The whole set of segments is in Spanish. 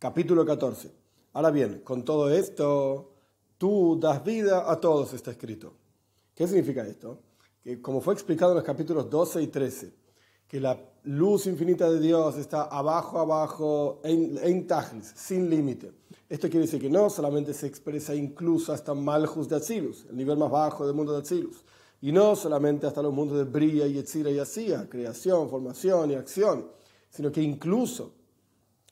Capítulo 14. Ahora bien, con todo esto, tú das vida a todos, está escrito. ¿Qué significa esto? Que como fue explicado en los capítulos 12 y 13, que la luz infinita de Dios está abajo, en tajlis, sin límite. Esto quiere decir que no solamente se expresa incluso hasta Malchus de Atzilus, el nivel más bajo del mundo de Atzilus, y no solamente hasta los mundos de Bria, Yetzira y Asía, creación, formación y acción, sino que incluso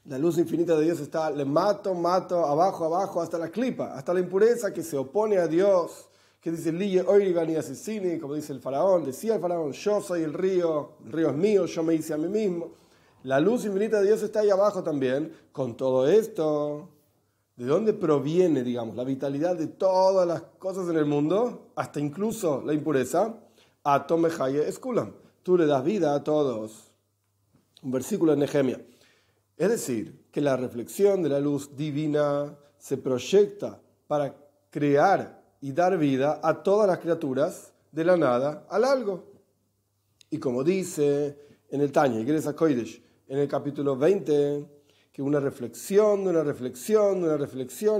la luz infinita de Dios está abajo, hasta la clipa, hasta la impureza que se opone a Dios, que dice, Liye Oirigani Asesini, como dice el faraón, decía el faraón, yo soy el río es mío, yo me hice a mí mismo. La luz infinita de Dios está ahí abajo también. Con todo esto, ¿de dónde proviene, digamos, la vitalidad de todas las cosas en el mundo, hasta incluso la impureza? Atome Haye Eskulam. Tú le das vida a todos. Un versículo en Nehemia. Es decir, que la reflexión de la luz divina se proyecta para crear y dar vida a todas las criaturas de la nada al algo. Y como dice en el Tanya, Iglesia Kodesh, en el capítulo 20, que una reflexión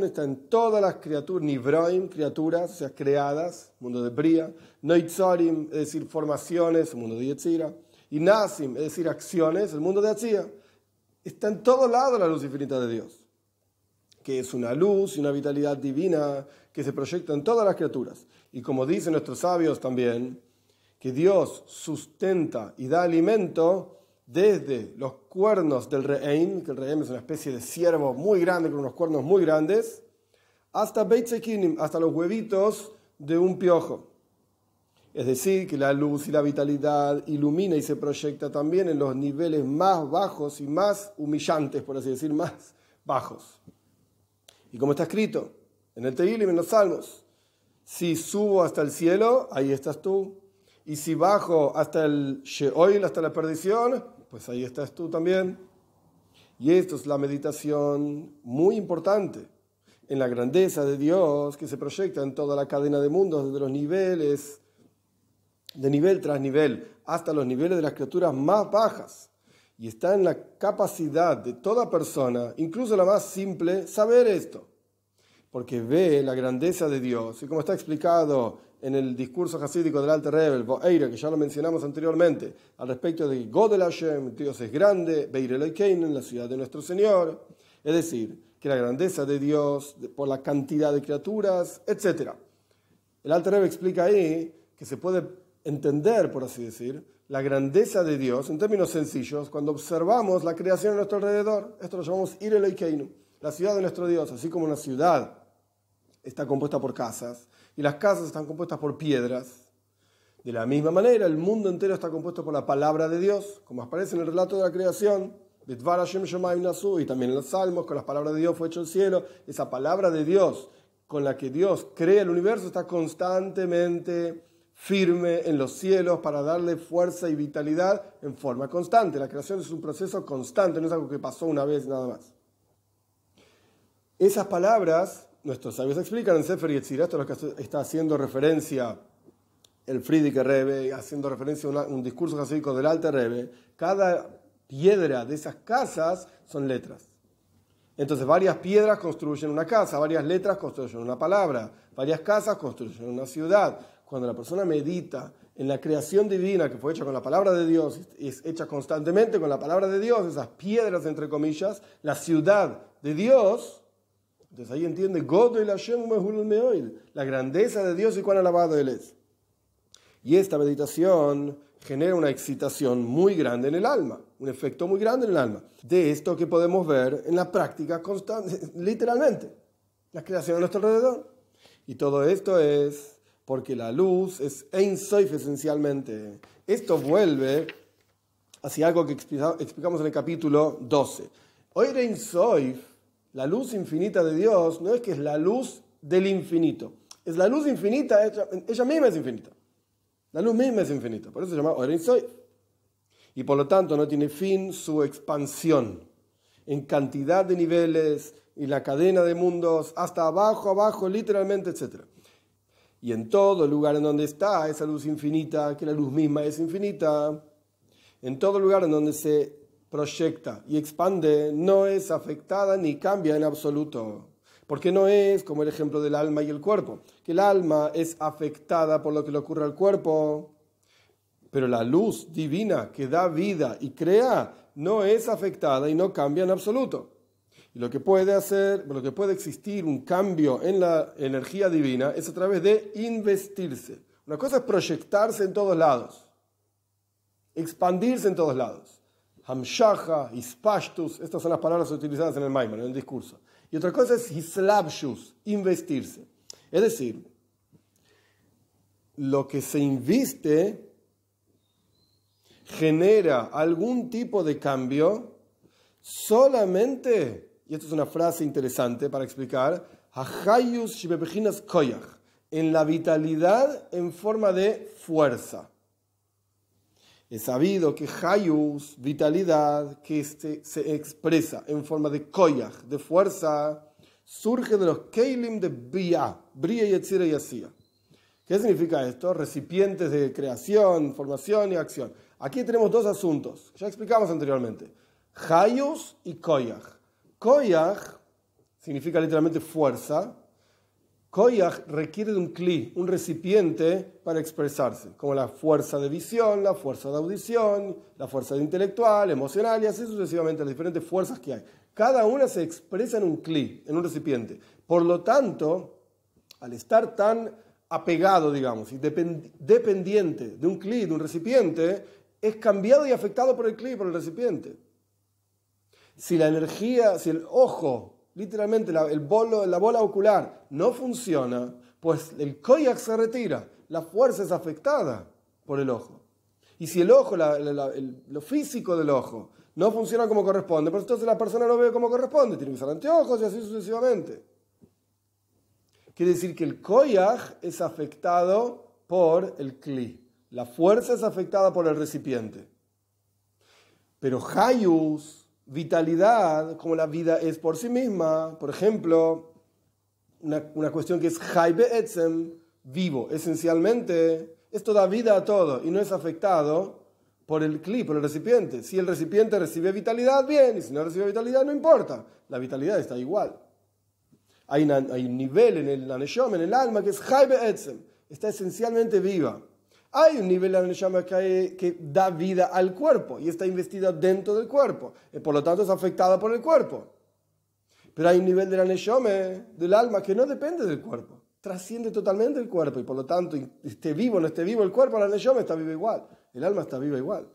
está en todas las criaturas, Nivroim, criaturas, o sea, creadas, mundo de Bria, Noitzorim, es decir, formaciones, el mundo de Yetzira, y Nasim, es decir, acciones, el mundo de Atzia. Está en todo lado la luz infinita de Dios, que es una luz y una vitalidad divina que se proyecta en todas las criaturas. Y como dicen nuestros sabios también, que Dios sustenta y da alimento desde los cuernos del reheim, que el reheim es una especie de ciervo muy grande con unos cuernos muy grandes, hasta Beit Zekinim, hasta los huevitos de un piojo. Es decir, que la luz y la vitalidad ilumina y se proyecta también en los niveles más bajos y más humillantes, por así decir, más bajos. Y como está escrito en el Tehilim, en los Salmos, si subo hasta el cielo, ahí estás tú. Y si bajo hasta el Sheol, hasta la perdición, pues ahí estás tú también. Y esto es la meditación muy importante en la grandeza de Dios que se proyecta en toda la cadena de mundos, desde los niveles, de nivel tras nivel, hasta los niveles de las criaturas más bajas. Y está en la capacidad de toda persona, incluso la más simple, saber esto. Porque ve la grandeza de Dios. Y como está explicado en el discurso hasídico del Alter Rebbe, el Bo'eira, que ya lo mencionamos anteriormente, al respecto de Godel Hashem, Dios es grande, Beir Elokeinu, en la ciudad de nuestro Señor. Es decir, que la grandeza de Dios por la cantidad de criaturas, etc. El Alter Rebbe explica ahí que se puede entender, por así decir, la grandeza de Dios en términos sencillos cuando observamos la creación a nuestro alrededor. Esto lo llamamos Ir Elokeinu, la ciudad de nuestro Dios. Así como una ciudad está compuesta por casas y las casas están compuestas por piedras, de la misma manera el mundo entero está compuesto por la palabra de Dios, como aparece en el relato de la creación, y también en los Salmos, con las palabras de Dios fue hecho el cielo. Esa palabra de Dios con la que Dios crea el universo está constantemente firme en los cielos para darle fuerza y vitalidad en forma constante. La creación es un proceso constante, no es algo que pasó una vez nada más. Esas palabras, nuestros sabios explican en Sefer Yetzirah, esto es lo que está haciendo referencia el Frierdiker Rebbe, haciendo referencia a un discurso jasídico del Alter Rebbe. Cada piedra de esas casas son letras. Entonces varias piedras construyen una casa, varias letras construyen una palabra, varias casas construyen una ciudad. Cuando la persona medita en la creación divina que fue hecha con la palabra de Dios, es hecha constantemente con la palabra de Dios, esas piedras entre comillas, la ciudad de Dios, entonces ahí entiende la grandeza de Dios y cuán alabado Él es. Y esta meditación genera una excitación muy grande en el alma, un efecto muy grande en el alma. De esto que podemos ver en la práctica constante, literalmente, la creación a nuestro alrededor. Y todo esto es porque la luz es Ein Sof esencialmente. Esto vuelve hacia algo que explicamos en el capítulo 12. Hoy Ein Sof, la luz infinita de Dios, no es que es la luz del infinito. Es la luz infinita, ella misma es infinita. La luz misma es infinita. Por eso se llama Ein Sof. Y por lo tanto no tiene fin su expansión en cantidad de niveles y la cadena de mundos hasta abajo, literalmente, etc. Y en todo lugar en donde está esa luz infinita, que la luz misma es infinita, en todo lugar en donde se proyecta y expande, no es afectada ni cambia en absoluto. Porque no es como el ejemplo del alma y el cuerpo, que el alma es afectada por lo que le ocurre al cuerpo, pero la luz divina que da vida y crea no es afectada y no cambia en absoluto. Y lo que puede existir un cambio en la energía divina es a través de investirse. Una cosa es proyectarse en todos lados, expandirse en todos lados. Hamshacha, Hispashtus, estas son las palabras utilizadas en el Maimon, en el discurso. Y otra cosa es Hislabshus, investirse. Es decir, lo que se inviste genera algún tipo de cambio solamente, y esto es una frase interesante para explicar, Hachayus shebebechinas koyach, en la vitalidad en forma de fuerza. Es sabido que Hayus, vitalidad, que se expresa en forma de koyach, de fuerza, surge de los keilim de Bria Yetzira y Asía. ¿Qué significa esto? Recipientes de creación, formación y acción. Aquí tenemos dos asuntos, ya explicamos anteriormente. Hayus y koyach. Koyach significa literalmente fuerza. Koyach requiere de un kli, un recipiente para expresarse, como la fuerza de visión, la fuerza de audición, la fuerza de intelectual, emocional y así sucesivamente, las diferentes fuerzas que hay. Cada una se expresa en un kli, en un recipiente. Por lo tanto, al estar tan apegado, digamos, y dependiente de un kli, de un recipiente, es cambiado y afectado por el kli, por el recipiente. Si la energía, si el ojo, literalmente la bola ocular no funciona, pues el koyach se retira, la fuerza es afectada por el ojo. Y si el ojo, lo físico del ojo, no funciona como corresponde, pues entonces la persona no ve como corresponde, tiene que usar anteojos y así sucesivamente. Quiere decir que el koyach es afectado por el kli, la fuerza es afectada por el recipiente. Pero hayus, vitalidad, como la vida es por sí misma, por ejemplo, una cuestión que es hay be'etzem, vivo, esencialmente, esto da vida a todo y no es afectado por el kli, por el recipiente. Si el recipiente recibe vitalidad, bien, y si no recibe vitalidad, no importa, la vitalidad está igual. Hay un nivel en la neshama, en el alma, que es hay be'etzem, está esencialmente viva. Hay un nivel de la neshama que da vida al cuerpo y está investida dentro del cuerpo. Y por lo tanto es afectada por el cuerpo. Pero hay un nivel de la neshama, del alma, que no depende del cuerpo. Trasciende totalmente el cuerpo y por lo tanto, esté vivo o no esté vivo el cuerpo, la neshama está viva igual. El alma está viva igual.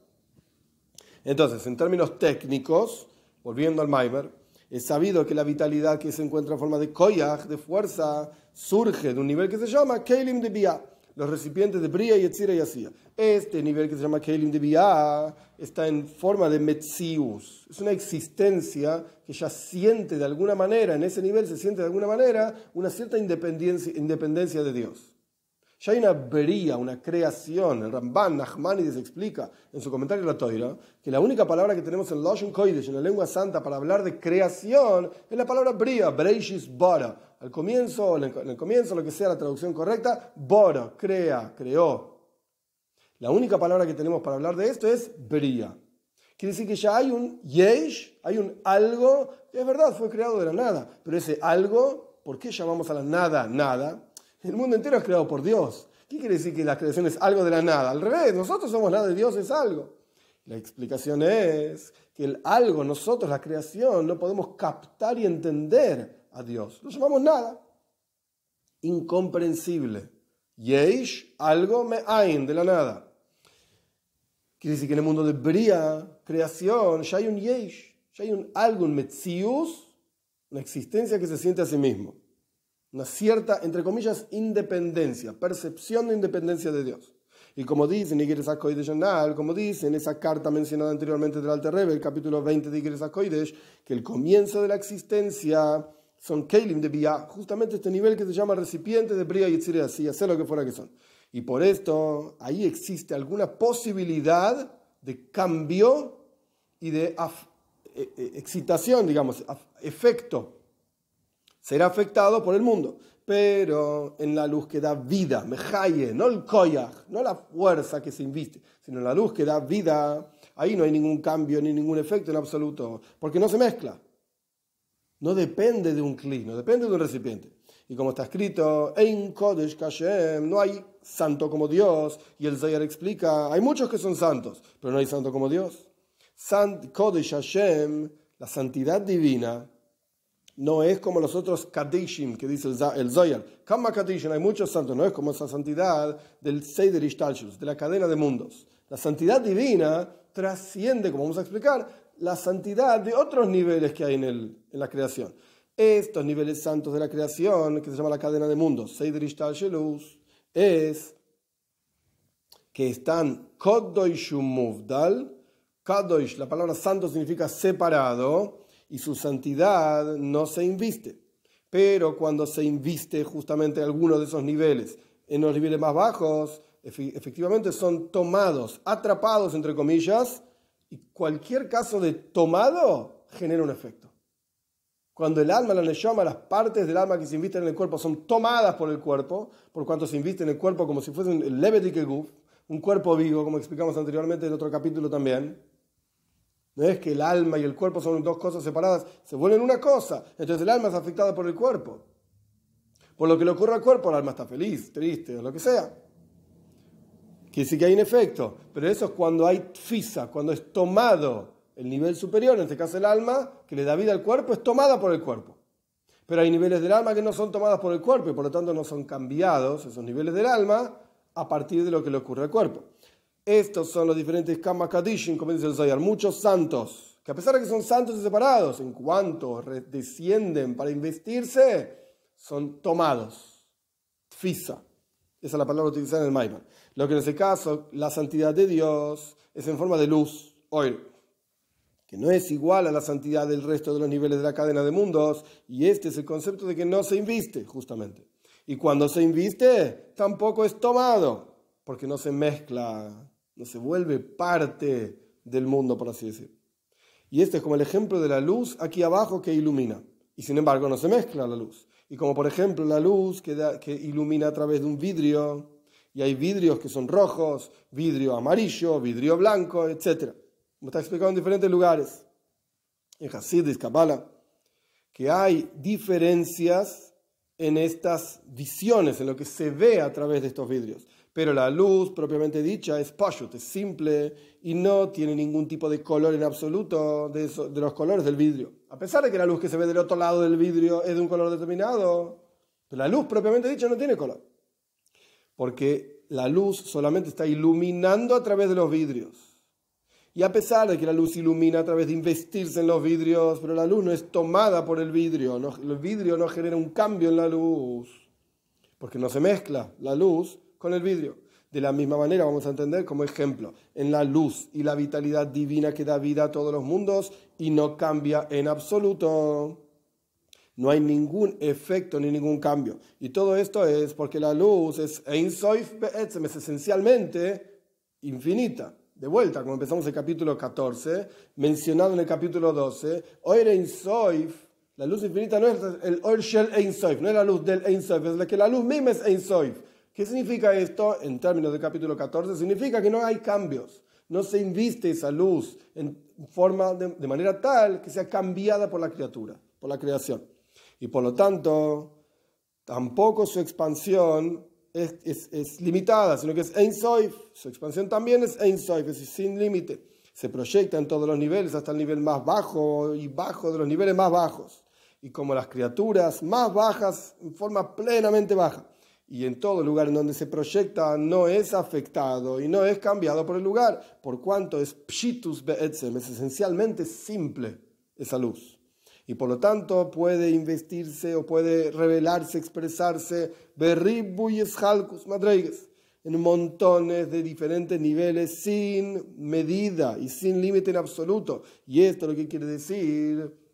Entonces, en términos técnicos, volviendo al Maimer, es sabido que la vitalidad que se encuentra en forma de koyach, de fuerza, surge de un nivel que se llama keilim de bia, los recipientes de Bria, Yetzira y Asía. Este nivel que se llama Keilim de Bia está en forma de Metzius. Es una existencia que ya siente de alguna manera, en ese nivel se siente de alguna manera una cierta independencia de Dios. Ya hay una Bria, una creación. El Ramban Nachmanides explica en su comentario a la Toira que la única palabra que tenemos en Lashon Kodesh, en la lengua santa, para hablar de creación es la palabra Bria, Breishis Bara. En el comienzo, lo que sea la traducción correcta, Bora, creó. La única palabra que tenemos para hablar de esto es Bria. Quiere decir que ya hay un yesh, hay un algo, que es verdad, fue creado de la nada. Pero ese algo, ¿por qué llamamos a la nada nada? El mundo entero es creado por Dios. ¿Qué quiere decir que la creación es algo de la nada? Al revés, nosotros somos nada y Dios es algo. La explicación es que el algo, nosotros, la creación, no podemos captar y entender a Dios. Lo llamamos nada. Incomprensible. Yesh, algo, me'ain, de la nada. Quiere decir que en el mundo de Bria, creación, ya hay un yesh, ya hay un algo, un metzius, una existencia que se siente a sí mismo. Una cierta, entre comillas, independencia, percepción de independencia de Dios. Y como dice Igeres HaKodesh Anal, como dice en esa carta mencionada anteriormente del Alter Rebbe, el capítulo 20 de Igeres HaKodesh, que el comienzo de la existencia son Keilim de Bia, justamente este nivel que se llama recipiente de Bria y Yetzirah, así, sea lo que fuera que son. Y por esto, ahí existe alguna posibilidad de cambio y de excitación, digamos, efecto. Será afectado por el mundo. pero en la luz que da vida, mejaye, no el koyach, no la fuerza que se inviste, sino en la luz que da vida, ahí no hay ningún cambio ni ningún efecto en absoluto, porque no se mezcla. No depende de un kli, no depende de un recipiente. Y como está escrito, Ein Kodesh Kashem, no hay santo como Dios. Y el Zohar explica, hay muchos que son santos, pero no hay santo como Dios. Kodesh Hashem, la santidad divina, no es como los otros Kadishim que dice el Zohar. Kama Kadishim, hay muchos santos, no es como esa santidad del Seder Ishtalshus, de la cadena de mundos. La santidad divina trasciende, como vamos a explicar, la santidad de otros niveles que hay en la creación. Estos niveles santos de la creación, que se llama la cadena de mundos, Seder Ishtalshus, es que están Kodosh Muvdal. Kadosh, la palabra santo significa separado, y su santidad no se inviste. Pero cuando se inviste justamente alguno de esos niveles, en los niveles más bajos, efectivamente son tomados, atrapados, entre comillas, y cualquier caso de tomado genera un efecto. Cuando el alma, la neshama, las partes del alma que se invisten en el cuerpo son tomadas por el cuerpo, por cuanto se inviste en el cuerpo como si fuese un levedike guf, un cuerpo vivo, como explicamos anteriormente en otro capítulo también. No es que el alma y el cuerpo son dos cosas separadas, se vuelven una cosa. Entonces el alma es afectada por el cuerpo. Por lo que le ocurre al cuerpo, el alma está feliz, triste o lo que sea. Quiere decir que hay un efecto, pero eso es cuando hay tfisa, cuando es tomado el nivel superior, en este caso el alma, que le da vida al cuerpo, es tomada por el cuerpo. Pero hay niveles del alma que no son tomadas por el cuerpo y por lo tanto no son cambiados esos niveles del alma a partir de lo que le ocurre al cuerpo. Estos son los diferentes Kama Kadishim, como dice el Zohar, muchos santos, que a pesar de que son santos y separados, en cuanto descienden para investirse, son tomados. Tfisa. Esa es la palabra utilizada en el Maimon. Lo que en ese caso, la santidad de Dios es en forma de luz, oil, que no es igual a la santidad del resto de los niveles de la cadena de mundos, y este es el concepto de que no se inviste, justamente. Y cuando se inviste, tampoco es tomado, porque no se mezcla, no se vuelve parte del mundo, por así decir. Y este es como el ejemplo de la luz aquí abajo que ilumina, y sin embargo no se mezcla la luz. Y como por ejemplo la luz que ilumina a través de un vidrio, y hay vidrios que son rojos, vidrio amarillo, vidrio blanco, etc. Como está explicado en diferentes lugares, en Hasidus, Kabbalah, que hay diferencias en estas visiones, en lo que se ve a través de estos vidrios. Pero la luz propiamente dicha es pashut, es simple y no tiene ningún tipo de color en absoluto de los colores del vidrio. A pesar de que la luz que se ve del otro lado del vidrio es de un color determinado, pero la luz propiamente dicha no tiene color. Porque la luz solamente está iluminando a través de los vidrios. Y a pesar de que la luz ilumina a través de investirse en los vidrios, pero la luz no es tomada por el vidrio no genera un cambio en la luz, porque no se mezcla la luz con el vidrio. De la misma manera vamos a entender como ejemplo en la luz y la vitalidad divina que da vida a todos los mundos y no cambia en absoluto. No hay ningún efecto ni ningún cambio. Y todo esto es porque la luz es Ein Sof Be'etzem, es esencialmente infinita. De vuelta, como empezamos el capítulo 14, mencionado en el capítulo 12, Oir Ein Sof, la luz infinita no es el Oir Shel Ein Sof, no es la luz del Ein Sof, es la que la luz misma es Ein Sof. ¿Qué significa esto en términos del capítulo 14? Significa que no hay cambios. No se inviste esa luz en forma de manera tal que sea cambiada por la criatura, por la creación. Y por lo tanto, tampoco su expansión es limitada, sino que es Ein Sof. Su expansión también es Ein Sof, es sin límite. Se proyecta en todos los niveles, hasta el nivel más bajo y bajo de los niveles más bajos. Y como las criaturas más bajas, en forma plenamente baja. Y en todo lugar en donde se proyecta no es afectado y no es cambiado por el lugar, por cuanto es pshitus be'etzem, es esencialmente simple esa luz. Y por lo tanto puede investirse o puede revelarse, expresarse berribu y eshalkus madreiges, en montones de diferentes niveles sin medida y sin límite en absoluto. Y esto es lo que quiere decir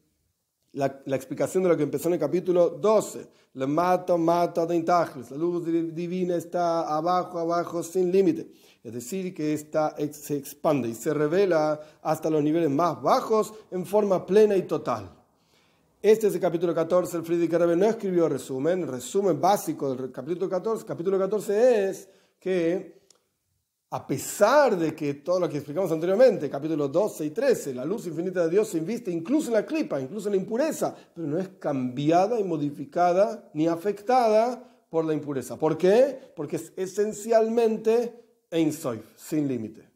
la explicación de lo que empezó en el capítulo 12. La mata de intachlis. La luz divina está abajo, sin límite. Es decir, que se expande y se revela hasta los niveles más bajos en forma plena y total. Este es el capítulo 14, el Frierdiker Rebbe no escribió resumen. El resumen básico del capítulo 14. Capítulo 14 es que, a pesar de que todo lo que explicamos anteriormente, capítulos 12 y 13, la luz infinita de Dios se inviste incluso en la clipa, incluso en la impureza, pero no es cambiada y modificada ni afectada por la impureza. ¿Por qué? Porque es esencialmente Ein Sof, sin límite.